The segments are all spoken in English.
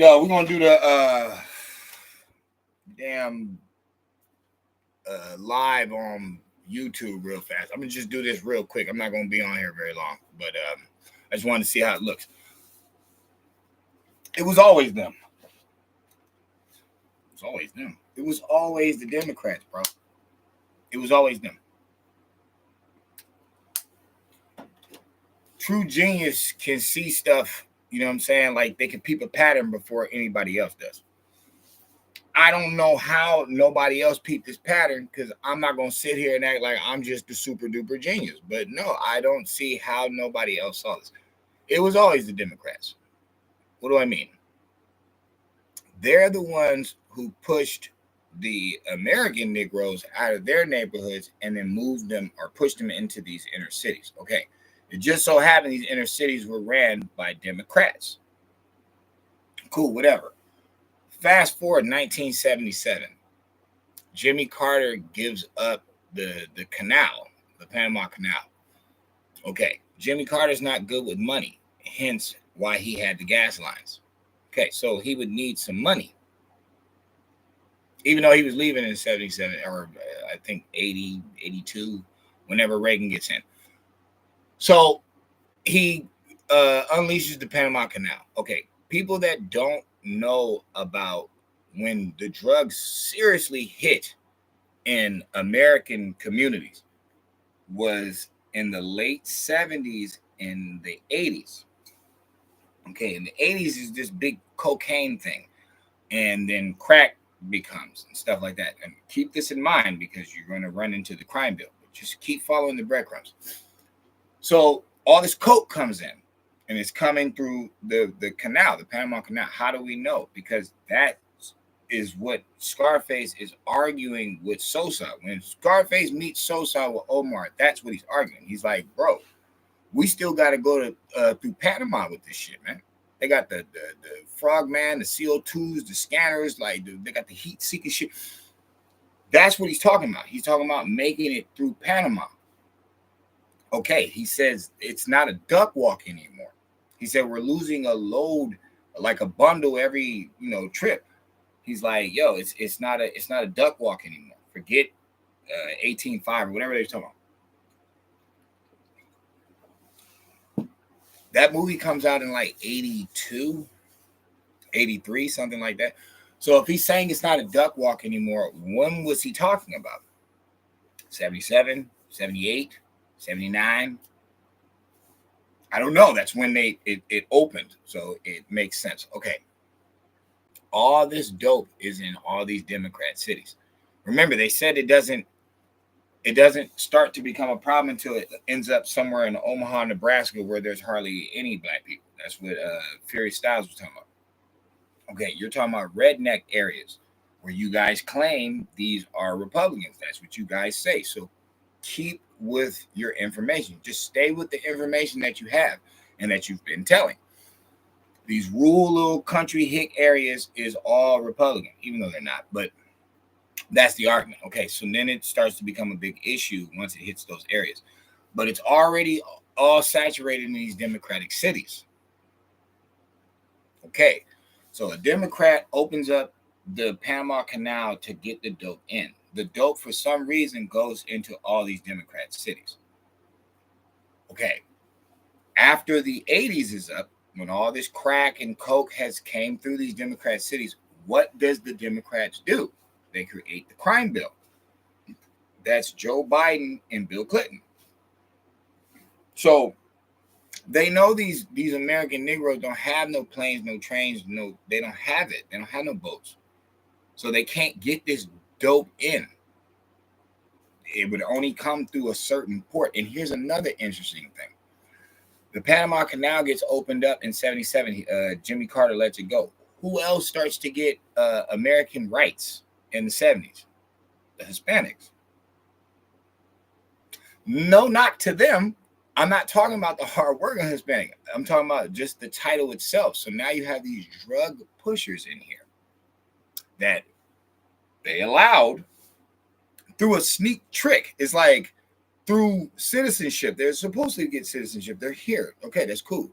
Yo, we're gonna do the damn live on YouTube real fast. I'm gonna just do this real quick. I'm not gonna be on here very long, but I just wanted to see how it looks. It was always them. It was always them. It was always the Democrats, bro. It was always them. True genius can see stuff, you know what I'm saying? Like they can peep a pattern before anybody else does. I don't know how nobody else peeped this pattern because I'm not going to sit here and act like I'm just the super duper genius. But no, I don't see how nobody else saw this. It was always the Democrats. What do I mean? They're the ones who pushed the American Negroes out of their neighborhoods and then moved them or pushed them into these inner cities. Okay. It just so happened these inner cities were ran by Democrats. Cool, whatever. Fast forward 1977. Jimmy Carter gives up the canal, the Panama Canal. Okay, Jimmy Carter's not good with money, hence why he had the gas lines. Okay, so he would need some money. Even though he was leaving in 77, or I think 80, 82, whenever Reagan gets in. So he unleashes the Panama Canal. Okay, people that don't know about when the drugs seriously hit in American communities was in the late 70s and the 80s. Okay, in the 80s is this big cocaine thing, and then crack becomes and stuff like that. And keep this in mind because you're going to run into the crime bill. But just keep following the breadcrumbs. So all this coke comes in, and it's coming through the canal, the Panama Canal. How do we know? Because that is what Scarface is arguing with Sosa. When Scarface meets Sosa with Omar, that's what he's arguing. He's like, bro, we still got to go to through Panama with this shit, man. They got the frogman, the CO2s, the scanners, like they got the heat seeking shit. That's what he's talking about. He's talking about making it through Panama. Okay, he says it's not a duck walk anymore. He said we're losing a load, like a bundle every trip. He's like, yo, it's not a duck walk anymore. Forget 18.5 or whatever they're talking about. That movie comes out in like 82, 83, something like that. So if he's saying it's not a duck walk anymore, when was he talking about? 77, 78, 79? I don't know. That's when it opened. So it makes sense. Okay. All this dope is in all these Democrat cities. Remember, they said it doesn't start to become a problem until it ends up somewhere in Omaha, Nebraska, where there's hardly any black people. That's what Fury Styles was talking about. Okay, you're talking about redneck areas where you guys claim these are Republicans. That's what you guys say. So keep with your information. Just stay with the information that you have and that you've been telling. These rural little country hick areas is all Republican, even though they're not. But that's the argument. Okay, so then it starts to become a big issue once it hits those areas. But it's already all saturated in these Democratic cities. Okay, so a Democrat opens up the Panama Canal to get the dope in. The dope, for some reason, goes into all these Democrat cities. Okay, after the 80s is up, when all this crack and coke has came through these Democrat cities, what does the Democrats do? They create the crime bill. That's Joe Biden and Bill Clinton. So they know these American Negroes don't have no planes, no trains, they don't have it. They don't have no boats. So they can't get this dope in. It would only come through a certain port. And here's another interesting thing. The Panama Canal gets opened up in 77. Jimmy Carter lets it go. Who else starts to get American rights in the 70s? The Hispanics. No knock to them. I'm not talking about the hard-working Hispanic. I'm talking about just the title itself. So now you have these drug pushers in here that they allowed through a sneak trick. It's like through citizenship. They're supposed to get citizenship. They're here. Okay, that's cool.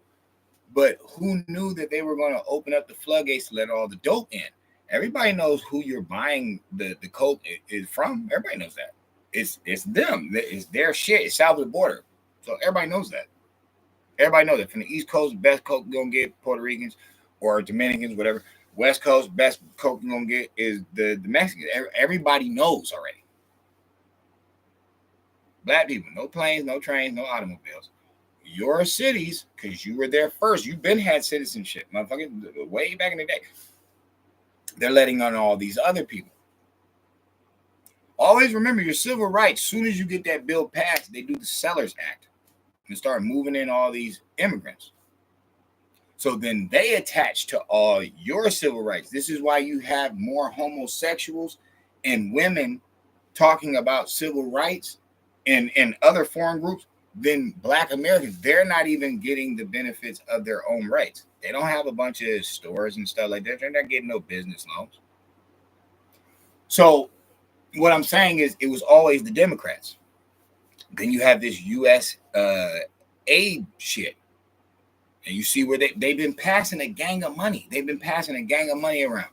But who knew that they were going to open up the floodgates to let all the dope in? Everybody knows who you're buying the coke is from. Everybody knows that. It's them. It's their shit. It's south of the border. So everybody knows that. Everybody knows that. From the East Coast, best coke you're going to get Puerto Ricans or Dominicans, whatever. West Coast, best coke you're going to get is the Mexicans. Everybody knows already. Black people, no planes, no trains, no automobiles. Your cities, because you were there first. You've been had citizenship, motherfucker, way back in the day. They're letting on all these other people. Always remember your civil rights. Soon as you get that bill passed, they do the Sellers Act and start moving in all these immigrants. So then they attach to all your civil rights. This is why you have more homosexuals and women talking about civil rights and other foreign groups than Black Americans. They're not even getting the benefits of their own rights. They don't have a bunch of stores and stuff like that. They're not getting no business loans. So what I'm saying is it was always the Democrats. Then you have this U.S. aid shit. And you see where they've been passing a gang of money. They've been passing a gang of money around.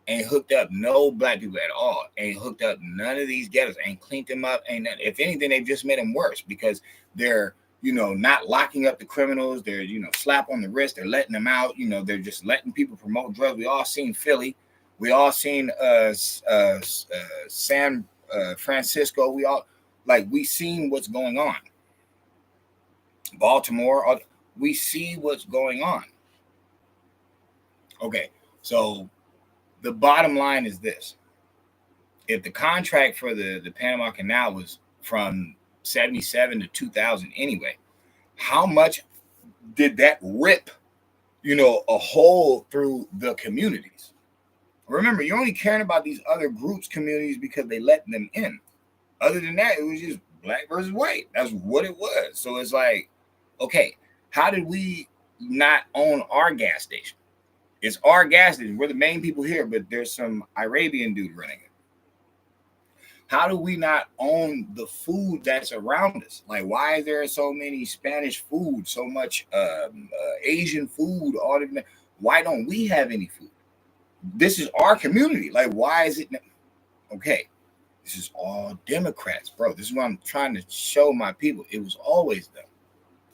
Ain't hooked up no Black people at all. Ain't hooked up none of these ghettos. Ain't cleaned them up. Ain't nothing. If anything, they've just made them worse because they're, not locking up the criminals. They're, slap on the wrist. They're letting them out. They're just letting people promote drugs. We all seen Philly. We all seen San Francisco. We seen what's going on. Baltimore. We see what's going on. Okay, so the bottom line is this. If the contract for the Panama Canal was from 77 to 2000 anyway, how much did that rip, a hole through the communities? Remember, you're only caring about these other groups, communities, because they let them in. Other than that, it was just Black versus white. That's what it was. So it's like, okay, how did we not own our gas station? It's our gas station. We're the main people here, but there's some Arabian dude running it. How do we not own the food that's around us? Like, why is there so many Spanish food, so much Asian food? Why don't we have any food? This is our community. Like, why is it? Okay, this is all Democrats, bro. This is what I'm trying to show my people. It was always them.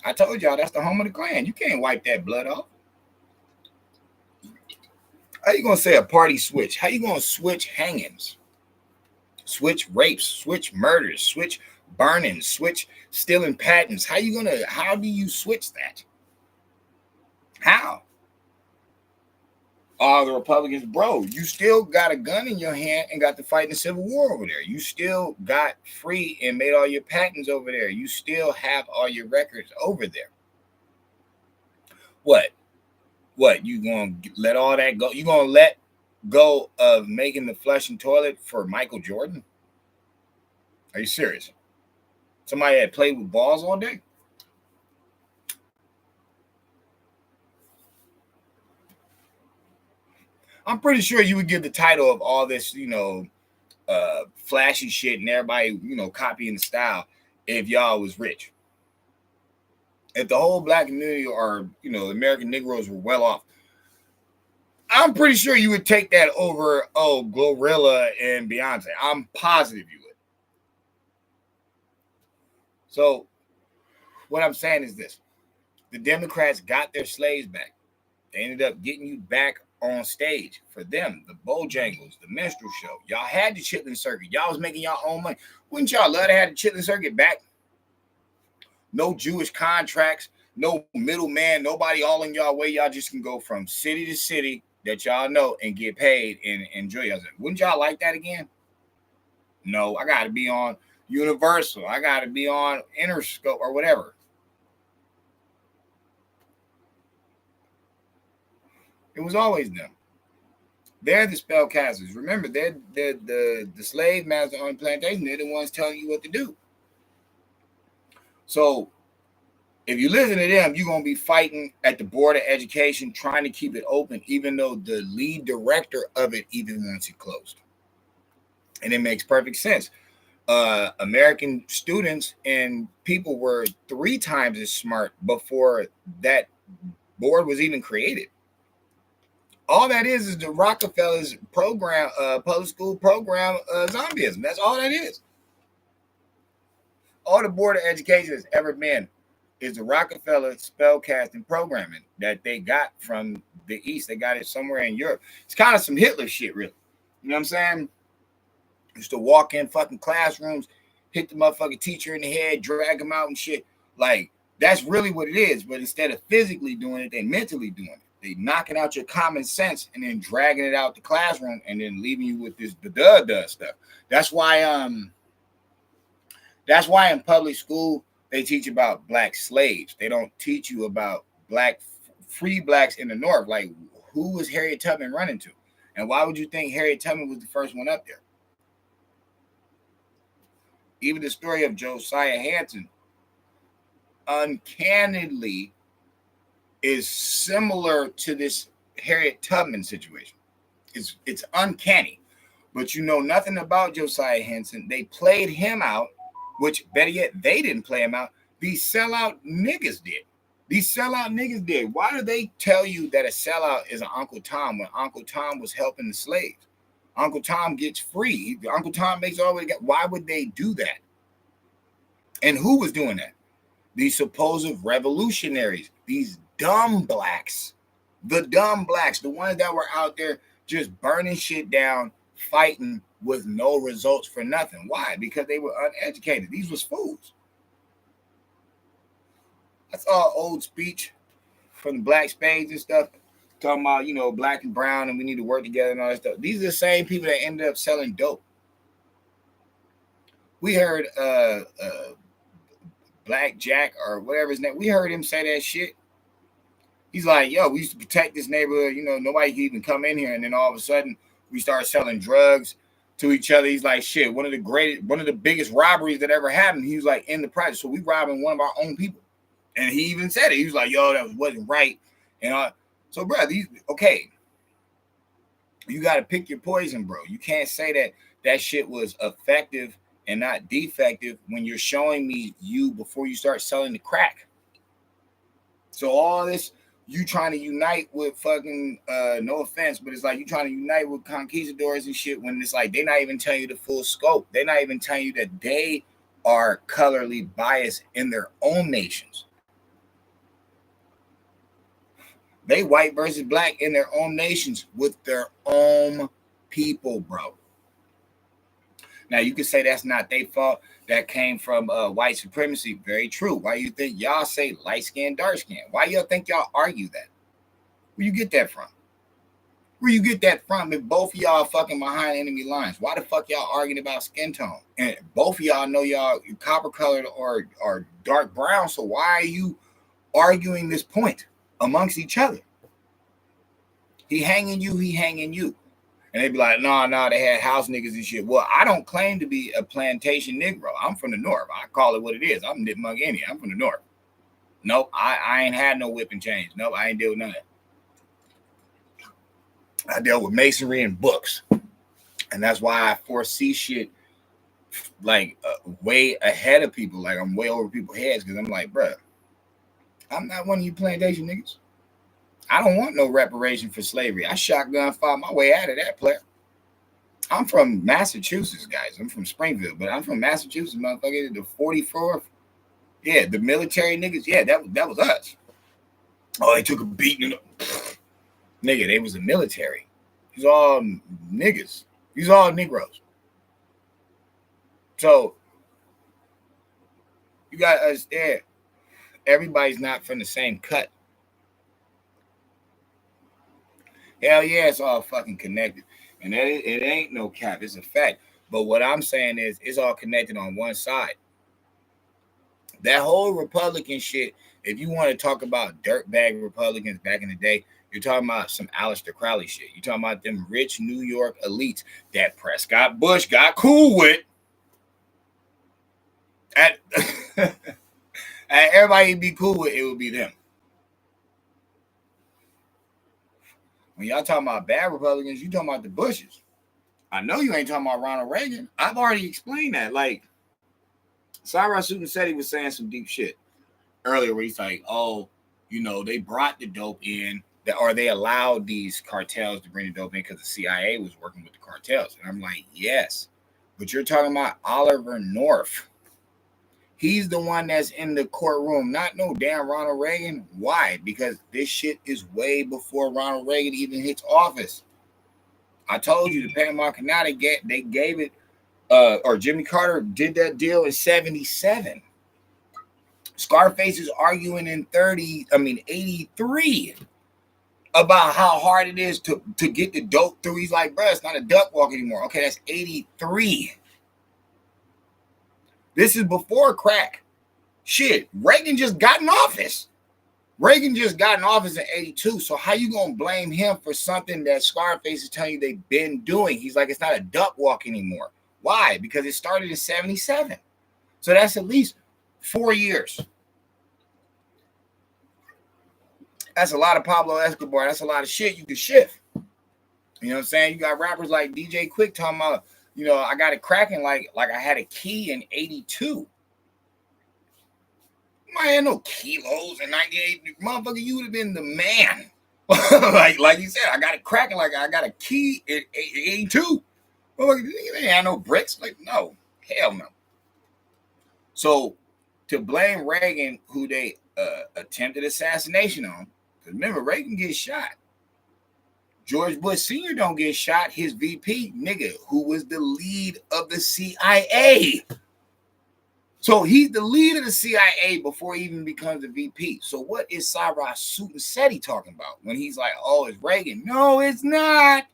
I told y'all that's the home of the Klan. You can't wipe that blood off. How you gonna say a party switch? How you gonna switch hangings? Switch rapes, switch murders, switch burnings, switch stealing patents. How do you switch that? How? All the Republicans, bro, you still got a gun in your hand and got to fight in the Civil War over there. You still got free and made all your patents over there. You still have all your records over there. What? You gonna let all that go? You gonna let go of making the flushing toilet for Michael Jordan? Are you serious? Somebody that played with balls all day? I'm pretty sure you would give the title of all this, flashy shit and everybody, copying the style if y'all was rich. If the whole Black community or, American Negroes were well off, I'm pretty sure you would take that over, Glorilla and Beyonce. I'm positive you would. So what I'm saying is this. The Democrats got their slaves back. They ended up getting you back on stage. For them, the Bojangles, the minstrel show. Y'all had the Chitlin Circuit. Y'all was making y'all own money. Wouldn't y'all love to have the Chitlin Circuit back? No Jewish contracts, no middleman, nobody all in y'all way. Y'all just can go from city to city that y'all know and get paid and enjoy yourself. Wouldn't y'all like that again? No, I got to be on Universal. I got to be on Interscope or whatever. It was always them. They're the spellcasters. Remember, they're the slave master on the plantation. They're the ones telling you what to do. So if you listen to them, you're going to be fighting at the Board of Education, trying to keep it open, even though the lead director of it even wants it closed. And it makes perfect sense. American students and people were 3 times as smart before that board was even created. All that is the Rockefeller's program, public school program, zombieism. That's all that is. All the Board of Education has ever been is the Rockefeller spellcasting programming that they got from the East. They got it somewhere in Europe. It's kind of some Hitler shit, really. You know what I'm saying? Used to walk in fucking classrooms, hit the motherfucking teacher in the head, drag him out and shit. Like, that's really what it is. But instead of physically doing it, they mentally doing it. They knocking out your common sense and then dragging it out the classroom and then leaving you with this duh stuff. That's why in public school they teach about black slaves. They don't teach you about free blacks in the North. Like, who was Harriet Tubman running to? And why would you think Harriet Tubman was the first one up there? Even the story of Josiah Hanson uncannily is similar to this Harriet Tubman situation. It's uncanny, but you know nothing about Josiah Henson. They played him out, which better yet, they didn't play him out. These sellout niggas did. Why do they tell you that a sellout is an Uncle Tom when Uncle Tom was helping the slaves? Uncle Tom gets free. Uncle Tom makes all the way. Why would they do that? And who was doing that? These supposed revolutionaries, these dumb blacks, the ones that were out there just burning shit down, fighting with no results for nothing. Why? Because they were uneducated. These was fools. That's all old speech from the black spades and stuff, talking about, you know, black and brown and we need to work together and all that stuff. These are the same people that ended up selling dope. We heard Black Jack or whatever his name, we heard him say that shit. He's like, yo, we used to protect this neighborhood. You know, nobody can even come in here. And then all of a sudden, we start selling drugs to each other. He's like, shit, one of the biggest robberies that ever happened. He was like, in the project. So we robbing one of our own people. And he even said it. He was like, yo, that wasn't right. And so, bro, okay. You got to pick your poison, bro. You can't say that shit was effective and not defective when you're showing me you before you start selling the crack. So all this, you trying to unite with fucking, no offense, but it's like you trying to unite with conquistadors and shit when it's like they're not even telling you the full scope. They're not even telling you that they are colorly biased in their own nations. They white versus black in their own nations with their own people, bro. Now, you can say that's not their fault. That came from white supremacy. Very true. Why you think y'all say light skin, dark skin? Why y'all think y'all argue that? Where you get that from? Where you get that from if both of y'all fucking behind enemy lines? Why the fuck y'all arguing about skin tone? And both of y'all know y'all copper colored or dark brown. So why are you arguing this point amongst each other? He hanging you. And they'd be like, no, they had house niggas and shit. Well, I don't claim to be a plantation Negro. I'm from the North. I call it what it is. I'm Nipmuc Indian. I'm from the North. Nope, I ain't had no whip and change. Nope, I ain't deal with none of that. I dealt with masonry and books. And that's why I foresee shit like way ahead of people. Like I'm way over people's heads because I'm like, bruh, I'm not one of you plantation niggas. I don't want no reparation for slavery. I shotgun fought my way out of that, player. I'm from Massachusetts, guys. I'm from Springfield, but I'm from Massachusetts, motherfucker. The 44th. Yeah, the military niggas. Yeah, that was us. Oh, they took a beating. Nigga, they was the military. These all niggas. These all Negroes. So, you got to understand, everybody's not from the same cut. Hell yeah, it's all fucking connected. And it ain't no cap. It's a fact. But what I'm saying is it's all connected on one side. That whole Republican shit, if you want to talk about dirtbag Republicans back in the day, you're talking about some Aleister Crowley shit. You're talking about them rich New York elites that Prescott Bush got cool with. And everybody be cool with, it would be them. When y'all talking about bad Republicans, you talking about the Bushes. I know you ain't talking about Ronald Reagan. I've already explained that. Like, Cyrus Sutin said he was saying some deep shit earlier where he's like, oh, you know, they brought the dope in, or they allowed these cartels to bring the dope in because the CIA was working with the cartels. And I'm like, yes, but you're talking about Oliver North. He's the one that's in the courtroom, not no damn Ronald Reagan. Why? Because this shit is way before Ronald Reagan even hits office. I told you the Panama Canal, they gave it, or Jimmy Carter did that deal in 77. Scarface is arguing in 83 about how hard it is to get the dope through. He's like, bro, it's not a duck walk anymore. Okay, that's 83. This is before crack. Shit, Reagan just got in office. Reagan just got in office in 82. So how you going to blame him for something that Scarface is telling you they've been doing? He's like, it's not a duck walk anymore. Why? Because it started in 77. So that's at least 4 years. That's a lot of Pablo Escobar. That's a lot of shit you can shift. You know what I'm saying? You got rappers like DJ Quick talking about, you know, I got it cracking like I had a key in 82. I had no kilos in 98. Motherfucker, you would have been the man. like you said, I got it cracking like I got a key in 82. Motherfucker, you ain't had no bricks. Like, no. Hell no. So to blame Reagan, who they attempted assassination on, because remember, Reagan gets shot. George Bush Sr. don't get shot. His VP, nigga, who was the lead of the CIA. So he's the lead of the CIA before he even becomes a VP. So what is Cyrus Soutenseti talking about when he's like, oh, it's Reagan? No, it's not.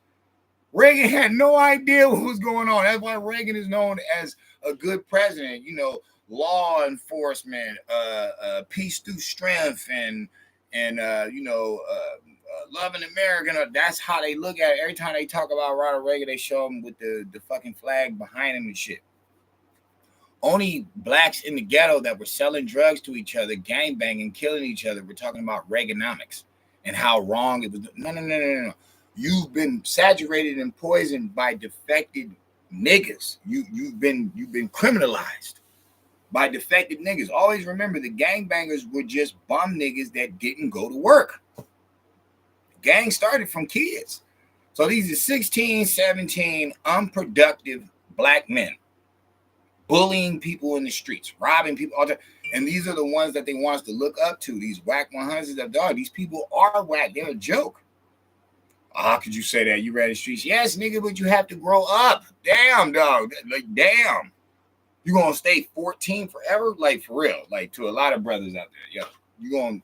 Reagan had no idea what was going on. That's why Reagan is known as a good president. You know, law enforcement, peace through strength, and loving America. That's how they look at it. Every time they talk about Ronald Reagan, they show him with the fucking flag behind him and shit. Only blacks in the ghetto that were selling drugs to each other, gangbanging, killing each other, we're talking about Reaganomics and how wrong it was. No. You've been saturated and poisoned by defected niggas. You've been criminalized by defected niggas. Always remember, the gangbangers were just bum niggas that didn't go to work. Gang started from kids. So these are 16, 17 unproductive black men bullying people in the streets, robbing people, and these are the ones that they want us to look up to. These whack 100s of dog. These people are whack. They're a joke. How could you say that? You read the streets? Yes, nigga, but you have to grow up. Damn, dog. Like, damn. You gonna stay 14 forever? Like, for real. Like, to a lot of brothers out there, yo, you gonna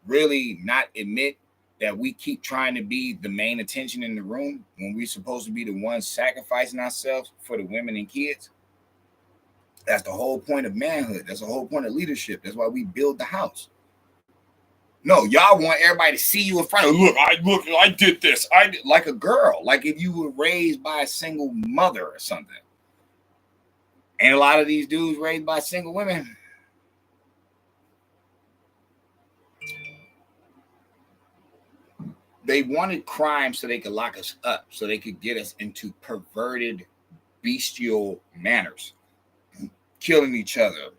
really not admit that we keep trying to be the main attention in the room when we're supposed to be the ones sacrificing ourselves for the women and kids? That's the whole point of manhood. That's the whole point of leadership. That's why we build the house. No, y'all want everybody to see you in front of, look, I did this. I did, like a girl, like if you were raised by a single mother or something. And a lot of these dudes raised by single women. They wanted crime so they could lock us up, so they could get us into perverted, bestial manners. Killing each other,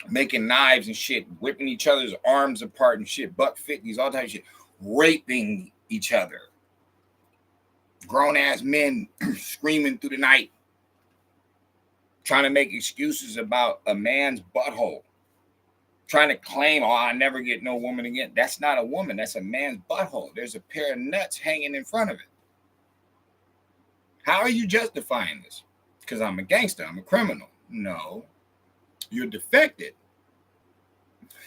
making knives and shit, whipping each other's arms apart and shit, buck 50s, all types of shit, raping each other. Grown ass men screaming through the night, trying to make excuses about a man's butthole, trying to claim, oh, I never get no woman again. That's not a woman, that's a man's butthole. There's a pair of nuts hanging in front of it. How are you justifying this? Because I'm a gangster, I'm a criminal. No, you're defected.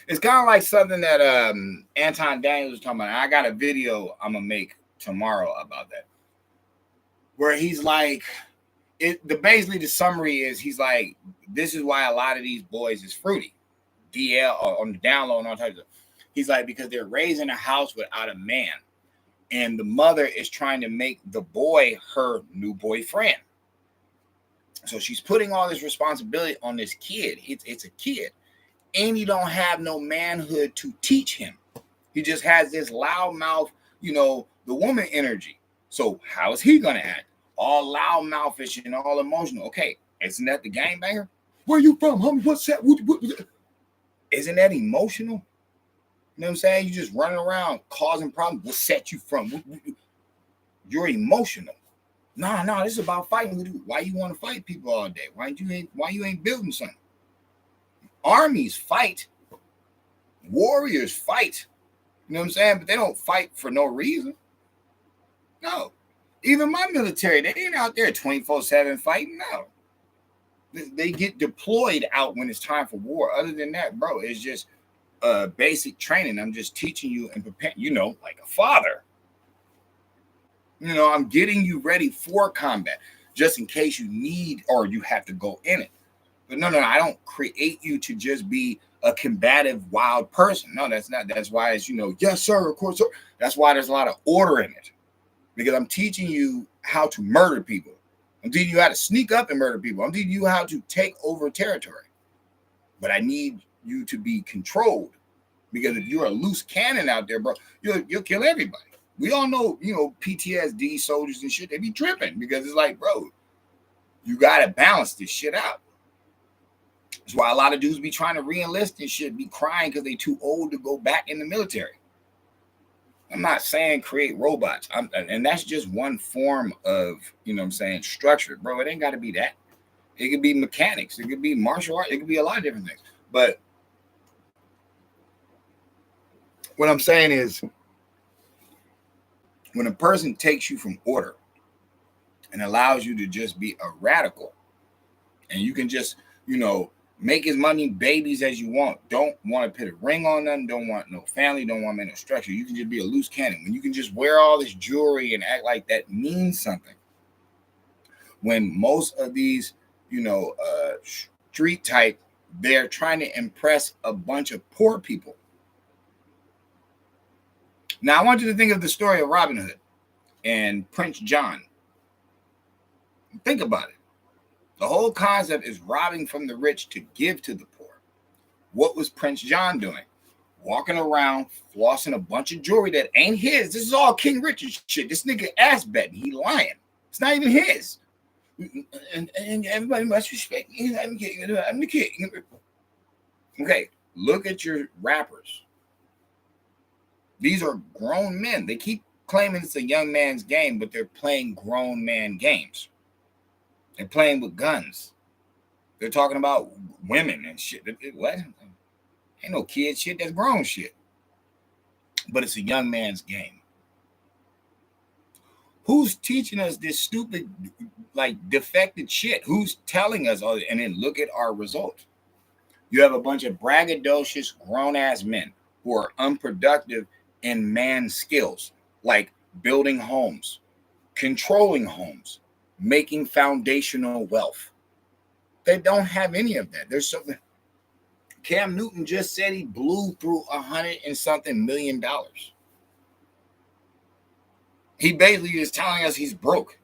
It's kind of like something that Anton Daniels was talking about. I got a video I'm gonna make tomorrow about that, where he's like, basically the summary is he's like, this is why a lot of these boys is fruity, DL or on the down low and all types of stuff. He's like, because they're raised in a house without a man, and the mother is trying to make the boy her new boyfriend. So she's putting all this responsibility on this kid. It's a kid. And he don't have no manhood to teach him. He just has this loudmouth, the woman energy. So how is he going to act? All loudmouthish and all emotional. Okay, isn't that the gangbanger? Where you from, homie? What's that? What? Isn't that emotional? You know what I'm saying? You just running around causing problems. What set you from? You're emotional. No, this is about fighting. Why you want to fight people all day? Why you ain't building something? Armies fight. Warriors fight. You know what I'm saying? But they don't fight for no reason. No. Even my military, they ain't out there 24/7 fighting. No. They get deployed out when it's time for war. Other than that, bro, it's just basic training. I'm just teaching you and preparing, like a father. I'm getting you ready for combat just in case you need or you have to go in it. But no, I don't create you to just be a combative, wild person. No, that's not. That's why it's, yes, sir, of course, sir. That's why there's a lot of order in it. Because I'm teaching you how to murder people. I'm teaching you how to sneak up and murder people. I'm teaching you how to take over territory. But I need you to be controlled. Because if you're a loose cannon out there, bro, you'll kill everybody. We all know, PTSD soldiers and shit, they be tripping. Because it's like, bro, you got to balance this shit out. That's why a lot of dudes be trying to re-enlist and shit, be crying because they too old to go back in the military. I'm not saying create robots. And that's just one form of, structure. Bro, it ain't got to be that. It could be mechanics. It could be martial art. It could be a lot of different things. But what I'm saying is when a person takes you from order and allows you to just be a radical and you can just, make as many babies as you want. Don't want to put a ring on them. Don't want no family. Don't want no structure. You can just be a loose cannon. When you can just wear all this jewelry and act like that means something. When most of these, street type, they're trying to impress a bunch of poor people. Now, I want you to think of the story of Robin Hood and Prince John. Think about it. The whole concept is robbing from the rich to give to the poor. What was Prince John doing? Walking around, flossing a bunch of jewelry that ain't his. This is all King Richard shit. This nigga ass betting. He lying. It's not even his. And everybody must respect me. I'm the king. Okay, look at your rappers. These are grown men. They keep claiming it's a young man's game, but they're playing grown man games. They're playing with guns. They're talking about women and shit. What? Ain't no kid shit. That's grown shit. But it's a young man's game. Who's teaching us this stupid, defected shit? Who's telling us all? And then look at our results. You have a bunch of braggadocious, grown-ass men who are unproductive in man skills, like building homes, controlling homes, making foundational wealth. They don't have any of that. There's something. Cam Newton just said he blew through $100 and something million. He basically is telling us he's broke.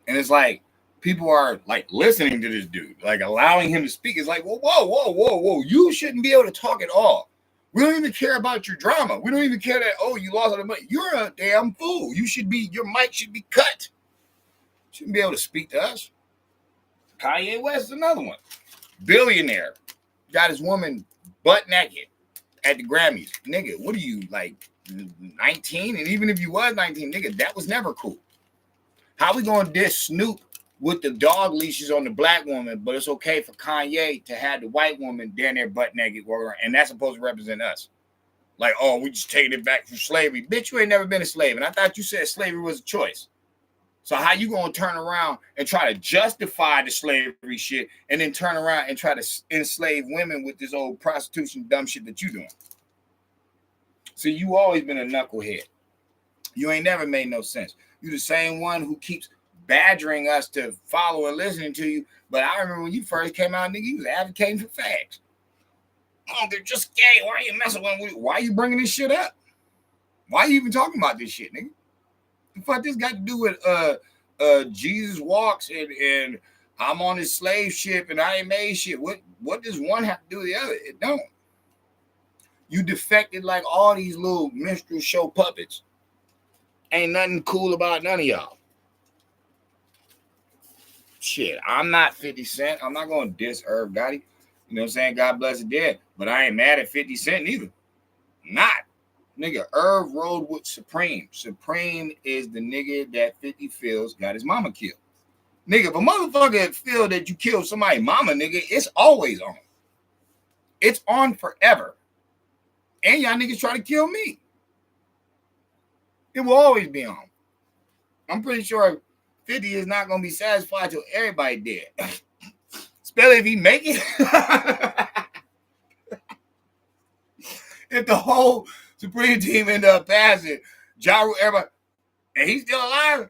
And it's like people are listening to this dude, allowing him to speak. It's like, whoa. You shouldn't be able to talk at all. We don't even care about your drama. We don't even care that, you lost all the money. You're a damn fool. Your mic should be cut. Shouldn't be able to speak to us. Kanye West is another one. Billionaire. Got his woman butt naked at the Grammys. Nigga, what are you, 19? And even if you was 19, nigga, that was never cool. How we gonna diss Snoop with the dog leashes on the black woman, but it's okay for Kanye to have the white woman down there butt naked, and that's supposed to represent us? We just taking it back from slavery. Bitch, you ain't never been a slave. And I thought you said slavery was a choice. So how you gonna turn around and try to justify the slavery shit and then turn around and try to enslave women with this old prostitution dumb shit that you doing? So you always been a knucklehead. You ain't never made no sense. You the same one who keeps badgering us to follow and listening to you. But I remember when you first came out, nigga, you was advocating for fags. Oh, they're just gay. Why are you messing with them? Why are you bringing this shit up? Why are you even talking about this shit, nigga? The fuck this got to do with Jesus walks and I'm on this slave ship and I ain't made shit? What does one have to do with the other? It don't. You defected like all these little minstrel show puppets. Ain't nothing cool about none of y'all. Shit, I'm not 50 Cent. I'm not going to diss Irv Gotti. You know what I'm saying? God bless the dead. But I ain't mad at 50 Cent either. Not. Nigga, Irv rode with Supreme. Supreme is the nigga that 50 feels got his mama killed. Nigga, if a motherfucker feel that you killed somebody's mama, nigga, it's always on. It's on forever. And y'all niggas try to kill me. It will always be on. I'm pretty sure 50 is not going to be satisfied till everybody dead. Especially if he make it. If the whole Supreme team end up passing, Ja Rule, everybody, and he's still alive,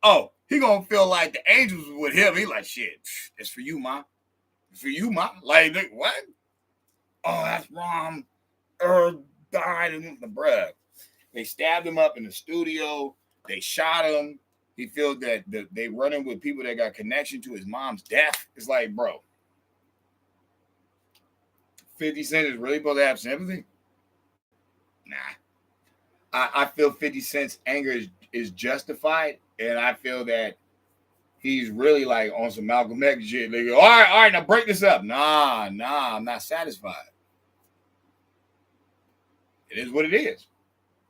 oh, he gonna feel like the angels with him. He like, shit, it's for you, ma. It's for you, ma. Like, what? Oh, that's wrong. Died in the bruh. They stabbed him up in the studio. They shot him. He feels that they running with people that got connection to his mom's death. It's like, bro, 50 Cent is really supposed to have sympathy? Nah. I feel 50 Cent's anger is justified, and I feel that he's really like on some Malcolm X shit. They go, all right, now break this up. Nah, I'm not satisfied. It is what it is.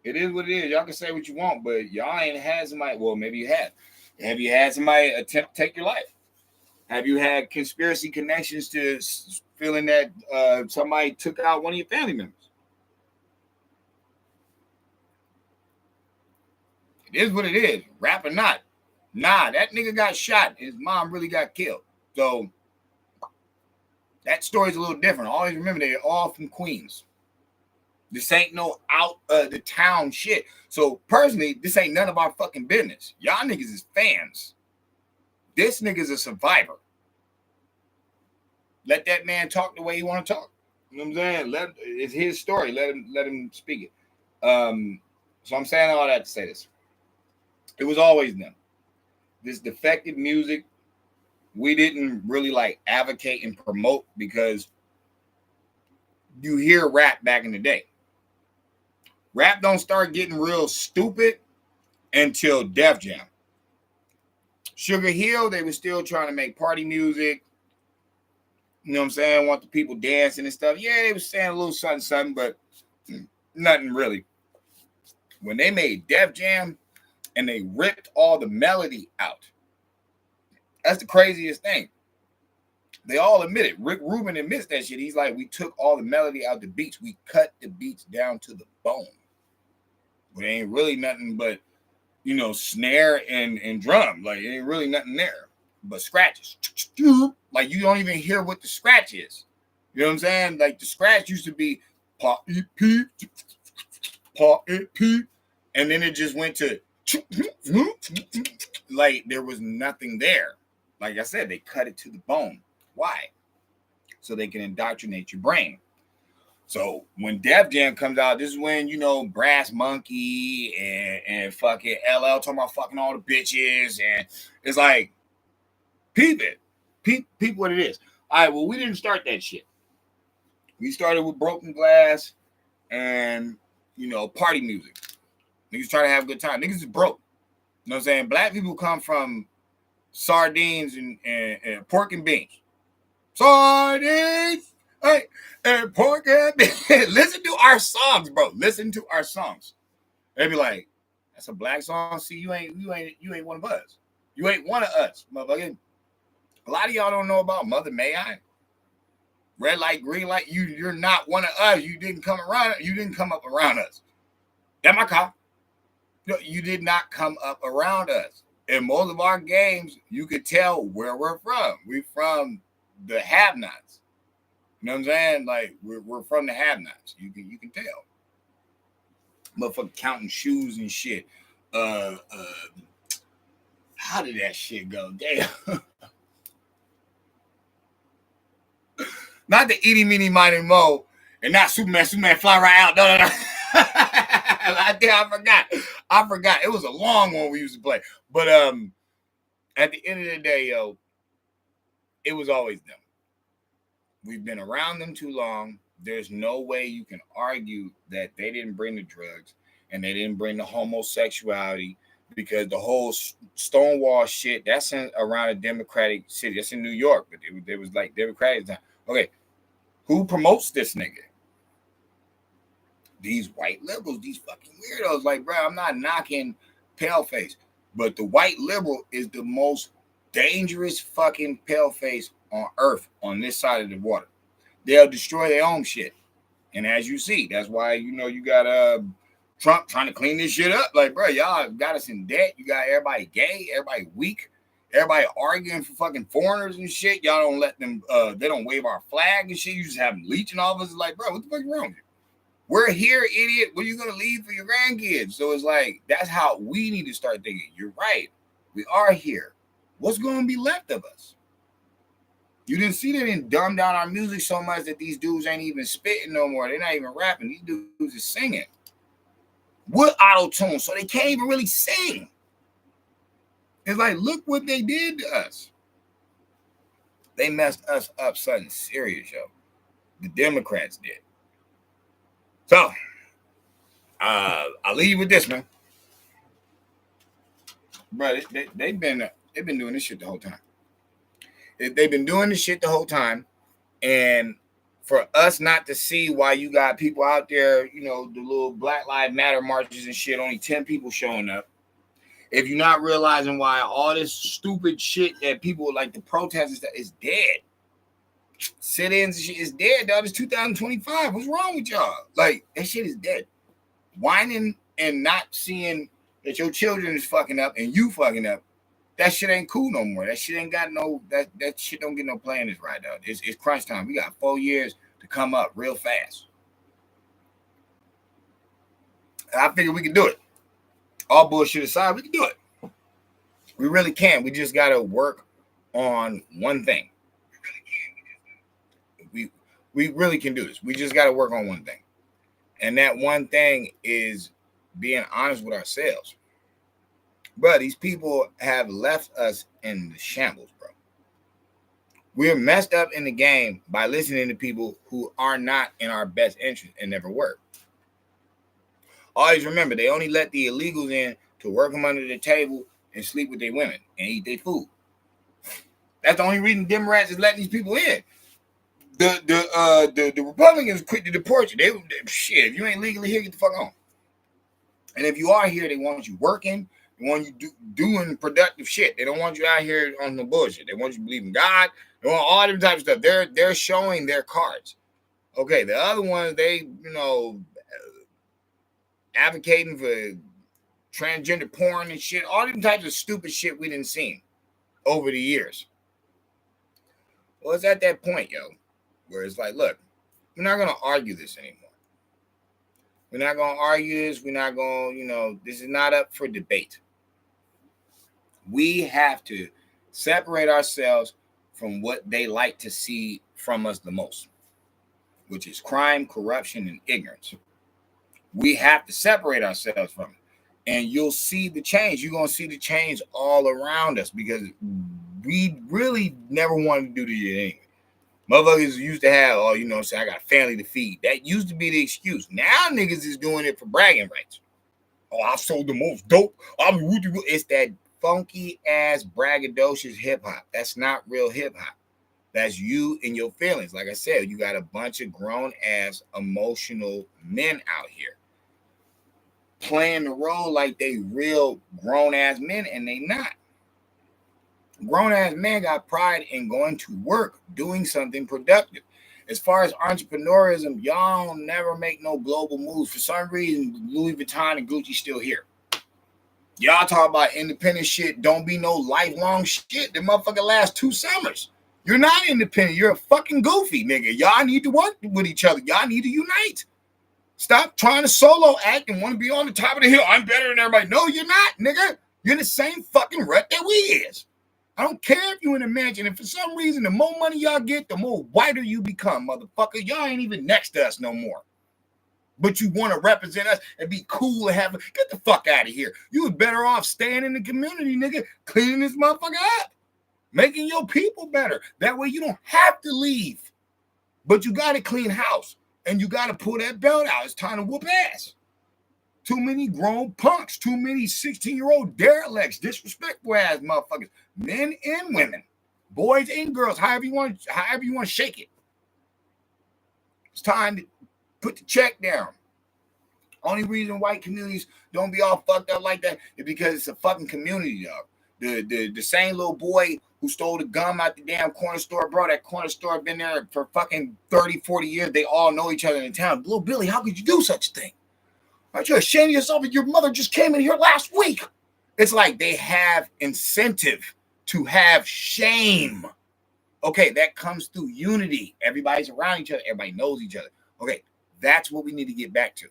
It is what it is. Y'all can say what you want, but y'all ain't had somebody. Well, maybe you have. Have you had somebody attempt to take your life? Have you had conspiracy connections to feeling that somebody took out one of your family members? It is what it is. Rap or not. Nah, that nigga got shot. His mom really got killed. So that story's a little different. Always remember they're all from Queens. This ain't no out of the town shit. So personally, this ain't none of our fucking business. Y'all niggas is fans. This nigga's a survivor. Let that man talk the way he want to talk. You know what I'm saying? It's his story. Let him speak it. So I'm saying all that to say this. It was always them. This defective music, we didn't really like advocate and promote because you hear rap back in the day. Rap don't start getting real stupid until Def Jam. Sugar Hill, they were still trying to make party music. You know what I'm saying? Want the people dancing and stuff. Yeah, they were saying a little something, but nothing really. When they made Def Jam and they ripped all the melody out, that's the craziest thing. They all admit it. Rick Rubin admits that shit. He's like, we took all the melody out the beats. We cut the beats down to the bone. But it ain't really nothing but, you know, snare and drum. Like, it ain't really nothing there but scratches. Like, you don't even hear what the scratch is. You know what I'm saying? Like, the scratch used to be pop it p, pop it p, and then it just went to like there was nothing there. Like I said, they cut it to the bone. Why? So they can indoctrinate your brain. So when Def Jam comes out, this is when, you know, Brass Monkey and fucking LL talking about fucking all the bitches. And it's like, peep it. Peep what it is. All right, well, we didn't start that shit. We started with Broken Glass and, you know, party music. Niggas try to have a good time. Niggas is broke. You know what I'm saying? Black people come from sardines and pork and beans. Sardines! Hey, and pork and beans. Listen to our songs, bro. Listen to our songs. They be like, that's a black song. See, you ain't one of us. You ain't one of us, motherfucker. A lot of y'all don't know about Mother May I. Red light, green light. You're not one of us. You didn't come around. You didn't come up around us. That my car. You did not come up around us. In most of our games, you could tell where we're from. We're from the have-nots. You know what I'm saying? Like, we're from the have-nots. You can tell. Motherfucker counting shoes and shit. How did that shit go? Damn. Not the itty, meeny, miny, mo, and not Superman fly right out. No. I forgot. It was a long one we used to play. But at the end of the day, yo, it was always them. We've been around them too long. There's no way you can argue that they didn't bring the drugs and they didn't bring the homosexuality, because the whole Stonewall shit, that's around a Democratic city. That's in New York, but it was like Democratic time. Okay, who promotes this nigga? these white liberals, these fucking weirdos. Like, bro, I'm not knocking paleface, but the white liberal is the most dangerous fucking paleface on earth on this side of the water. They'll destroy their own shit. And as you see, that's why, you got Trump trying to clean this shit up. Like, bro, y'all got us in debt. You got everybody gay, everybody weak, everybody arguing for fucking foreigners and shit. Y'all don't let them, they don't wave our flag and shit. You just have them leeching off us. It's like, bro, what the fuck is wrong with you? We're here, idiot. What are you going to leave for your grandkids? So it's like, that's how we need to start thinking. You're right. We are here. What's going to be left of us? You didn't see they didn't dumb down our music so much that these dudes ain't even spitting no more. They're not even rapping. These dudes are singing with auto-tune, so they can't even really sing. It's like, look what they did to us. They messed us up something serious, yo. The Democrats did. So, I'll leave you with this, man. Bro, they've been doing this shit the whole time. They've been doing this shit the whole time. And for us not to see why you got people out there, the little Black Lives Matter marches and shit, only 10 people showing up. If you're not realizing why all this stupid shit that people like the protesters is dead. Sit-ins and shit is dead, dog. It's 2025. What's wrong with y'all? Like, that shit is dead. Whining and not seeing that your children is fucking up and you fucking up, that shit ain't cool no more. That shit ain't got no, that shit don't get no play in this right now. It's crunch time. We got 4 years to come up real fast. And I figure we can do it. All bullshit aside, we can do it. We really can. We just got to work on one thing. We really can do this. We just got to work on one thing. And that one thing is being honest with ourselves. Bro, these people have left us in the shambles, bro. We're messed up in the game by listening to people who are not in our best interest and never were. Always remember, they only let the illegals in to work them under the table and sleep with their women and eat their food. That's the only reason Democrats is letting these people in. The Republicans quit to deport you. They shit, if you ain't legally here, get the fuck on. And if you are here, they want you working. They want you doing productive shit. They don't want you out here on the bullshit. They want you to believe in God. They want all them types of stuff. They're showing their cards. Okay, the other ones, they, advocating for transgender porn and shit. All them types of stupid shit we didn't see over the years. Well, it's at that point, yo, where it's like, look, we're not going to argue this anymore. We're not going to argue this. We're not going to, this is not up for debate. We have to separate ourselves from what they like to see from us the most, which is crime, corruption, and ignorance. We have to separate ourselves from it. And you'll see the change. You're going to see the change all around us because we really never wanted to do this anyway. Motherfuckers used to have, say I got a family to feed. That used to be the excuse. Now niggas is doing it for bragging rights. Oh, I sold the most dope. It's that funky ass braggadocious hip hop. That's not real hip hop. That's you and your feelings. Like I said, you got a bunch of grown ass emotional men out here playing the role like they real grown ass men, and they not. Grown ass men got pride in going to work, doing something productive. As far as entrepreneurism, y'all don't never make no global moves. For some reason, Louis Vuitton and Gucci still here. Y'all talk about independent shit. Don't be no lifelong shit. The motherfucker last 2 summers. You're not independent. You're a fucking goofy, nigga. Y'all need to work with each other. Y'all need to unite. Stop trying to solo act and want to be on the top of the hill. I'm better than everybody. No, you're not, nigga. You're in the same fucking rut that we is. I don't care if you in a mansion. And for some reason, the more money y'all get, the more whiter you become, motherfucker. Y'all ain't even next to us no more. But you want to represent us and be cool and have get the fuck out of here. You was better off staying in the community, nigga, cleaning this motherfucker up, making your people better. That way you don't have to leave. But you got to clean house and you got to pull that belt out. It's time to whoop ass. Too many grown punks, too many 16-year-old derelicts, disrespectful ass motherfuckers, men and women, boys and girls, however you want to shake it. It's time to put the check down. Only reason white communities don't be all fucked up like that is because it's a fucking community, dog. The same little boy who stole the gum out the damn corner store, bro, that corner store been there for fucking 30, 40 years. They all know each other in town. Little Billy, how could you do such a thing? Aren't you ashamed of yourself? Your mother just came in here last week. It's like they have incentive to have shame. Okay, that comes through unity. Everybody's around each other. Everybody knows each other. Okay, that's what we need to get back to.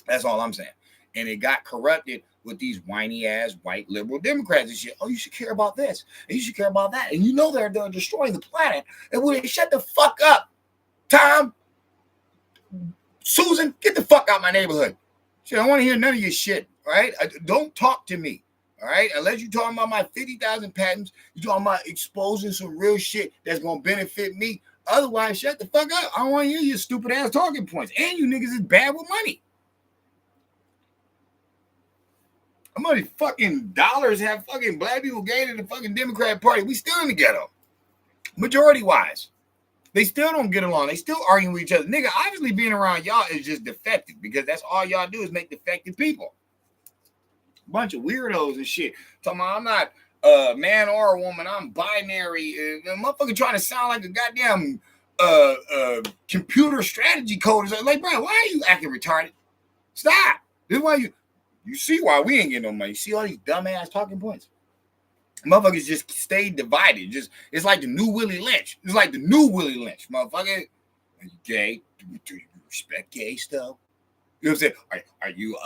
That's all I'm saying. And it got corrupted with these whiny ass white liberal Democrats and shit. Oh, you should care about this. And you should care about that. And you know they're destroying the planet. And when they shut the fuck up, Tom, Susan, get the fuck out of my neighborhood. Shit, I don't want to hear none of your shit. All right? Don't talk to me. All right? Unless you're talking about my 50,000 patents, you're talking about exposing some real shit that's going to benefit me. Otherwise, shut the fuck up. I don't want to hear your stupid ass talking points. And you niggas is bad with money. How many fucking dollars have fucking black people gained in the fucking Democrat Party? We still in the ghetto. Majority wise. They still don't get along. They still arguing with each other. Nigga, obviously being around y'all is just defective because that's all y'all do is make defective people. Bunch of weirdos and shit. Talking about I'm not a man or a woman. I'm binary. The motherfucker trying to sound like a goddamn computer strategy coder. Like, bro, why are you acting retarded? Stop. This is why you see why we ain't getting no money. You see all these dumbass talking points. Motherfuckers just stay divided. Just it's like the new Willie Lynch. It's like the new Willie Lynch, motherfucker. Are you gay? Do you respect gay stuff? You know what I'm saying? Are you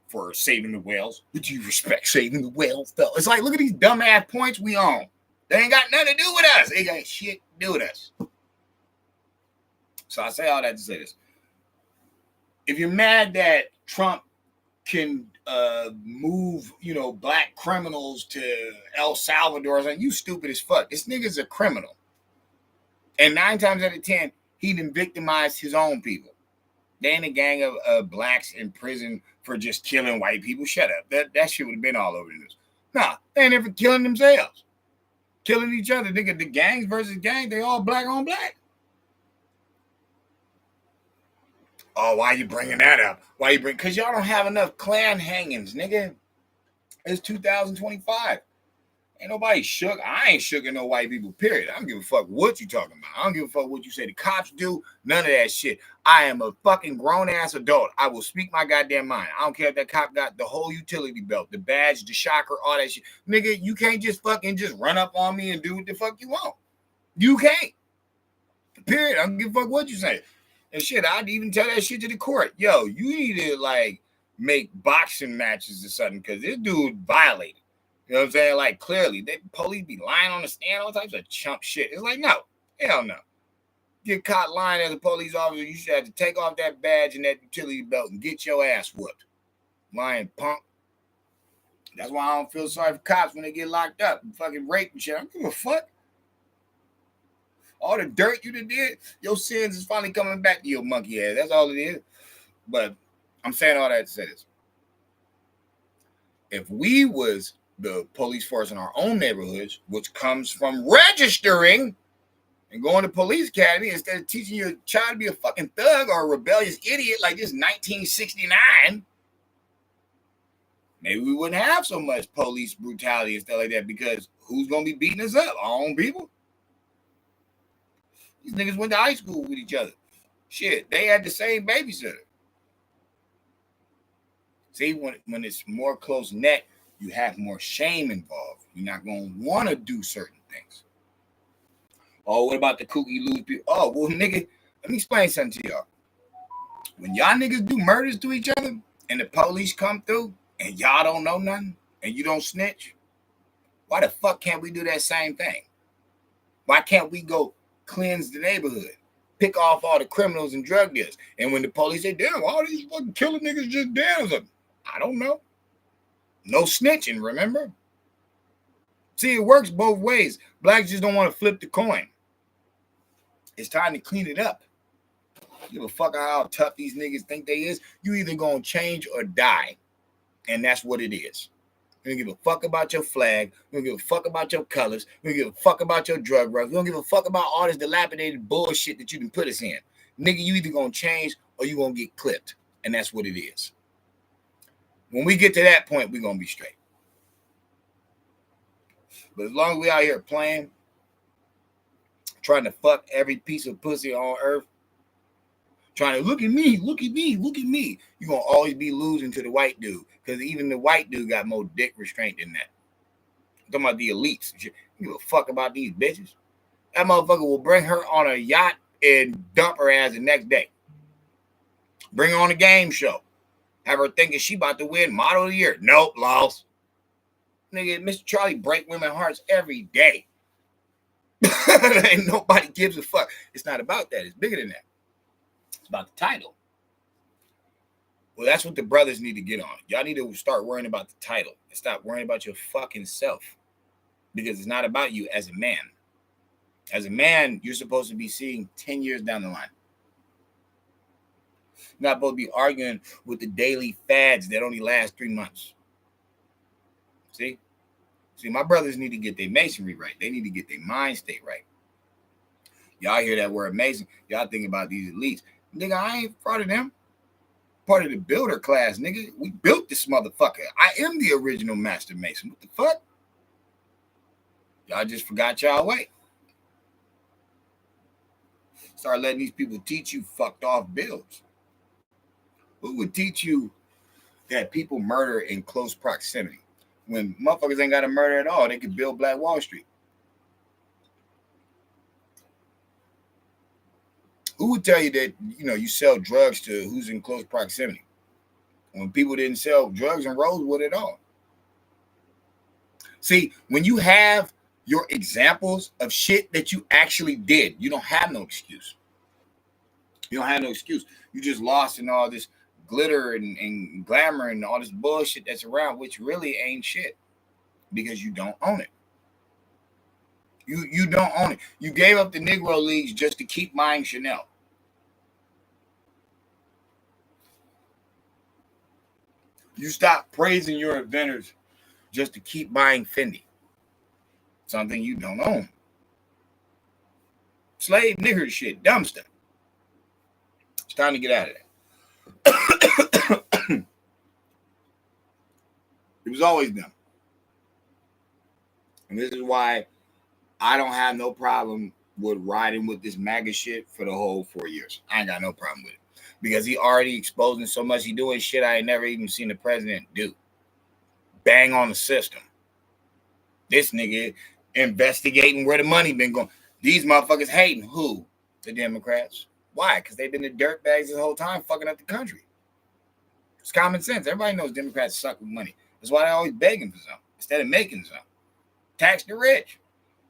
for saving the whales? Do you respect saving the whales though? It's like, look at these dumbass points we on. They ain't got nothing to do with us. They got shit to do with us. So I say all that to say this. If you're mad that Trump can move, black criminals to El Salvador, like, you stupid as fuck. This nigga's a criminal. And 9 times out of 10, he done victimized his own people. They ain't a gang of blacks in prison for just killing white people. Shut up. That shit would have been all over the news. Nah, they ain't ever killing themselves. Killing each other. Nigga, the gangs versus gangs, they all black on black. Oh, why you bringing that up? Because y'all don't have enough Klan hangings, nigga. It's 2025. Ain't nobody shook. I ain't shooking no white people, period. I don't give a fuck what you talking about. I don't give a fuck what you say the cops do. None of that shit. I am a fucking grown-ass adult. I will speak my goddamn mind. I don't care if that cop got the whole utility belt, the badge, the shocker, all that shit. Nigga, you can't just fucking just run up on me and do what the fuck you want. You can't. Period. I don't give a fuck what you say. And shit, I'd even tell that shit to the court. Yo, you need to, make boxing matches or something because this dude violated. You know what I'm saying? Like, clearly, the police be lying on the stand, all types of chump shit. It's like, no. Hell no. Get caught lying as a police officer, you should have to take off that badge and that utility belt and get your ass whooped. Lying punk. That's why I don't feel sorry for cops when they get locked up and fucking raped and shit. I don't give a fuck. All the dirt you did, your sins is finally coming back to your monkey ass. That's all it is. But I'm saying all that to say this. If we was the police force in our own neighborhoods, which comes from registering and going to police academy instead of teaching your child to be a fucking thug or a rebellious idiot like this 1969, maybe we wouldn't have so much police brutality and stuff like that because who's going to be beating us up? Our own people? These niggas went to high school with each other. Shit, they had the same babysitter. See, when it's more close net, you have more shame involved. You're not going to want to do certain things. Oh, what about the kooky loose people? Oh, well, nigga, let me explain something to y'all. When y'all niggas do murders to each other and the police come through and y'all don't know nothing and you don't snitch, why the fuck can't we do that same thing? Why can't we go cleanse the neighborhood, pick off all the criminals and drug dealers? And when the police say, damn, all these fucking killer niggas just down, I don't know. No snitching, remember? See, it works both ways. Blacks just don't want to flip the coin. It's time to clean it up. Give a fuck how tough these niggas think they is. You either gonna change or die. And that's what it is. We don't give a fuck about your flag. We don't give a fuck about your colors. We don't give a fuck about your drug runs. We don't give a fuck about all this dilapidated bullshit that you can put us in. nigga, you either gonna change or you gonna get clipped. And that's what it is. When we get to that point, we're gonna be straight. But as long as we out here playing, trying to fuck every piece of pussy on earth, trying to look at me, look at me, look at me, you're gonna always be losing to the white dude. Because even the white dude got more dick restraint than that. I'm talking about the elites. You give a fuck about these bitches. That motherfucker will bring her on a yacht and dump her ass the next day. Bring her on a game show. Have her thinking she about to win Model of the Year. Nope, lost. Nigga, Mr. Charlie break women's hearts every day. Ain't nobody gives a fuck. It's not about that. It's bigger than that. It's about the title. Well, that's what the brothers need to get on. Y'all need to start worrying about the title and stop worrying about your fucking self. Because it's not about you as a man. As a man, you're supposed to be seeing 10 years down the line. You're not supposed to be arguing with the daily fads that only last 3 months. See, my brothers need to get their masonry right. They need to get their mind state right. Y'all hear that word mason, y'all think about these elites. Nigga, I ain't part of them. Part of the builder class, nigga. We built this motherfucker. I am the original master mason. What the fuck? Y'all just forgot y'all way. Start letting these people teach you fucked off builds. Who would teach you that people murder in close proximity? When motherfuckers ain't got to murder at all, they could build Black Wall Street. Who would tell you that, you sell drugs to who's in close proximity? When people didn't sell drugs in Rosewood at all. See, when you have your examples of shit that you actually did, you don't have no excuse. You don't have no excuse. You just lost in all this glitter and glamour and all this bullshit that's around, which really ain't shit because you don't own it. You don't own it. You gave up the Negro Leagues just to keep buying Chanel. You stopped praising your inventors just to keep buying Fendi. Something you don't own. Slave nigger shit, dumb stuff. It's time to get out of that. It was always them. And this is why I don't have no problem with riding with this MAGA shit for the whole 4 years. I ain't got no problem with it. Because he already exposing so much. He doing shit I ain't never even seen the president do. Bang on the system. This nigga investigating where the money been going. These motherfuckers hating who? The Democrats. Why? Because they've been the dirtbags this whole time fucking up the country. It's common sense. Everybody knows Democrats suck with money. That's why they're always begging for something instead of making something. Tax the rich.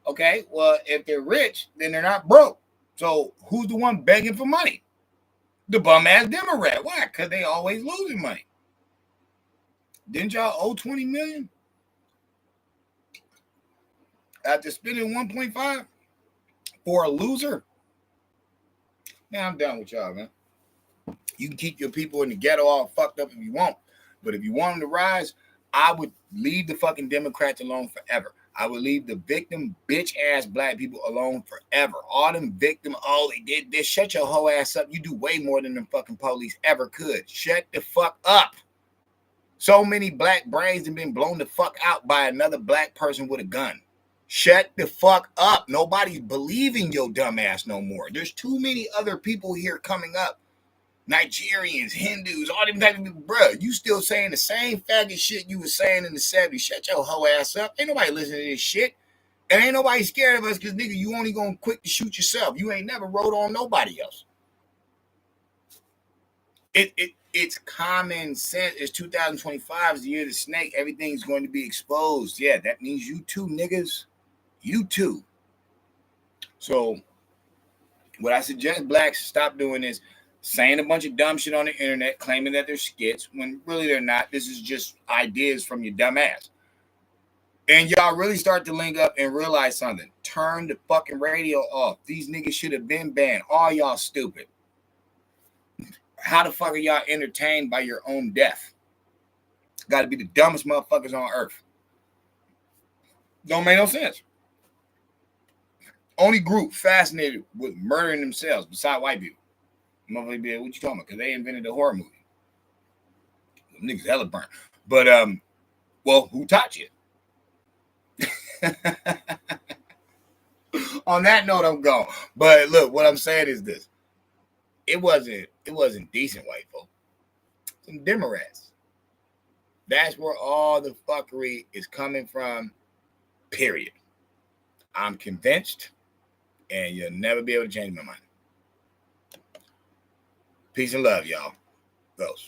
Okay, well, if they're rich, then they're not broke. So who's the one begging for money? The bum-ass Democrat. Why? Because they always losing money. Didn't y'all owe $20 million? After spending 1.5 for a loser? Man, I'm done with y'all, man. You can keep your people in the ghetto all fucked up if you want. But if you want them to rise, I would leave the fucking Democrats alone forever. I would leave the victim, bitch-ass black people alone forever. All them victim, they did this. Shut your whole ass up. You do way more than them fucking police ever could. Shut the fuck up. So many black brains have been blown the fuck out by another black person with a gun. Shut the fuck up. Nobody's believing your dumb ass no more. There's too many other people here coming up. Nigerians, Hindus, all them type of people. Bruh, you still saying the same faggot shit you was saying in the 70s. Shut your hoe ass up. Ain't nobody listening to this shit. And ain't nobody scared of us because, nigga, you only gonna quick to shoot yourself. You ain't never rode on nobody else. It's common sense. It's 2025. It's the year of the snake. Everything's going to be exposed. Yeah, that means you too, niggas. You too. So what I suggest blacks stop doing is saying a bunch of dumb shit on the internet, claiming that they're skits, when really they're not. This is just ideas from your dumb ass. And y'all really start to link up and realize something. Turn the fucking radio off. These niggas should have been banned. All y'all stupid. How the fuck are y'all entertained by your own death? Got to be the dumbest motherfuckers on earth. Don't make no sense. Only group fascinated with murdering themselves beside white people. Motherfucker be like, what you talking about? Because they invented the horror movie. Them niggas hella burnt. But well, who taught you? On that note, I'm gone. But look, what I'm saying is this: it wasn't decent white folk. Some Democrats. That's where all the fuckery is coming from. Period. I'm convinced, and you'll never be able to change my mind. Peace and love, y'all. Ghost.